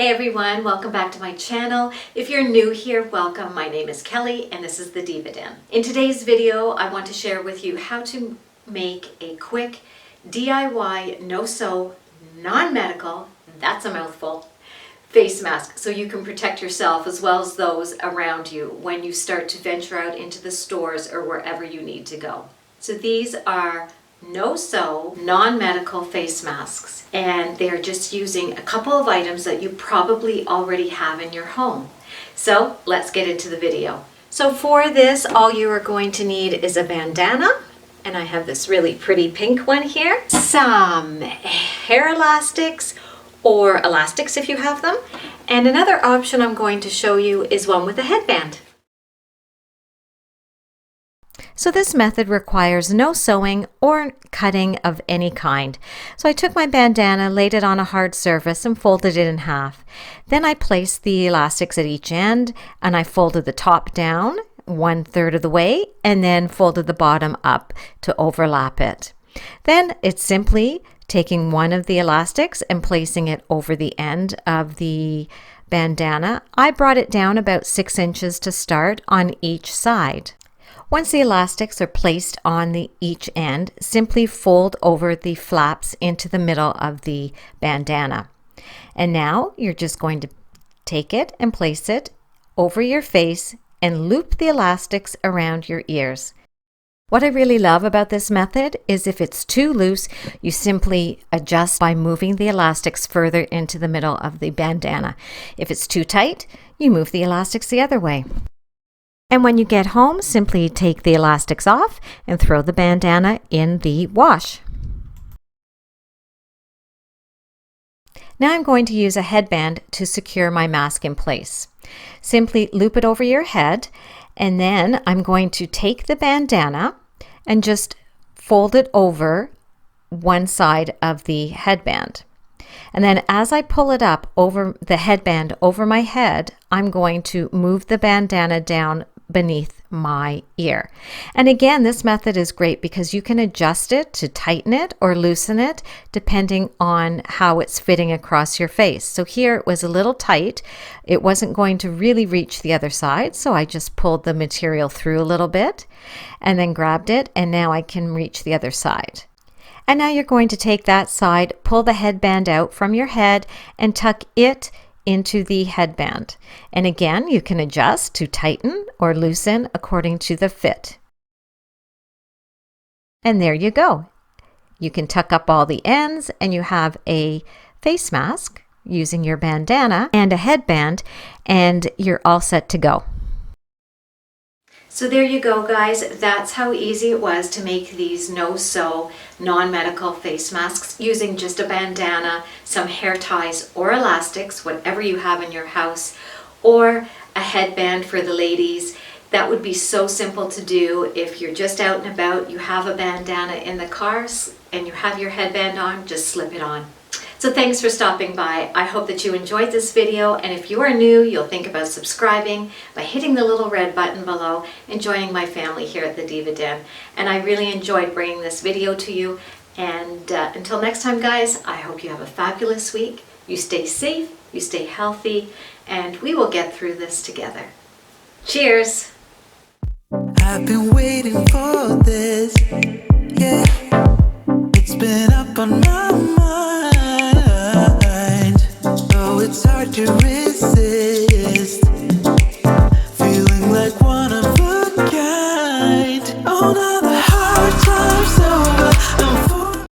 Hey everyone, welcome back to my channel. If you're new here, welcome. My name is Kelly and this is the Thedivaden. In today's video, I want to share with you how to make a quick DIY, no-sew, non-medical, that's a mouthful, face mask so you can protect yourself as well as those around you when you start to venture out into the stores or wherever you need to go. So these are no-sew, non-medical face masks, and they're just using a couple of items that you probably already have in your home. So let's get into the video. So for this, all you are going to need is a bandana, and I have this really pretty pink one here, some hair elastics or elastics if you have them, and another option I'm going to show you is one with a headband. So this method requires no sewing or cutting of any kind. So I took my bandana, laid it on a hard surface and folded it in half. Then I placed the elastics at each end and I folded the top down 1/3 of the way and then folded the bottom up to overlap it. Then it's simply taking one of the elastics and placing it over the end of the bandana. I brought it down about 6 inches to start on each side. Once the elastics are placed on each end, simply fold over the flaps into the middle of the bandana. And now you're just going to take it and place it over your face and loop the elastics around your ears. What I really love about this method is if it's too loose, you simply adjust by moving the elastics further into the middle of the bandana. If it's too tight, you move the elastics the other way. And when you get home, simply take the elastics off and throw the bandana in the wash. Now I'm going to use a headband to secure my mask in place. Simply loop it over your head, and then I'm going to take the bandana and just fold it over one side of the headband. And then as I pull it up over the headband over my head, I'm going to move the bandana down beneath my ear. And again, this method is great because you can adjust it to tighten it or loosen it depending on how it's fitting across your face. So here it was a little tight. It wasn't going to really reach the other side, so I just pulled the material through a little bit and then grabbed it, and now I can reach the other side. And now you're going to take that side, pull the headband out from your head and tuck it into the headband. And again, you can adjust to tighten or loosen according to the fit. And there you go. You can tuck up all the ends and you have a face mask using your bandana and a headband, and you're all set to go. So there you go, guys. That's how easy it was to make these no-sew, non-medical face masks using just a bandana, some hair ties or elastics, whatever you have in your house, or a headband for the ladies. That would be so simple to do. If you're just out and about, you have a bandana in the car and you have your headband on, just slip it on. So thanks for stopping by. I hope that you enjoyed this video, and if you are new, you'll think about subscribing by hitting the little red button below and joining my family here at the Thedivaden. And I really enjoyed bringing this video to you, and until next time, guys, I hope you have a fabulous week. You stay safe, you stay healthy, and we will get through this together. Cheers! I've been waiting for this, yeah. It's been up on my mind. Oh, it's hard to resist. Feeling like one of a kind. Oh, now the hard times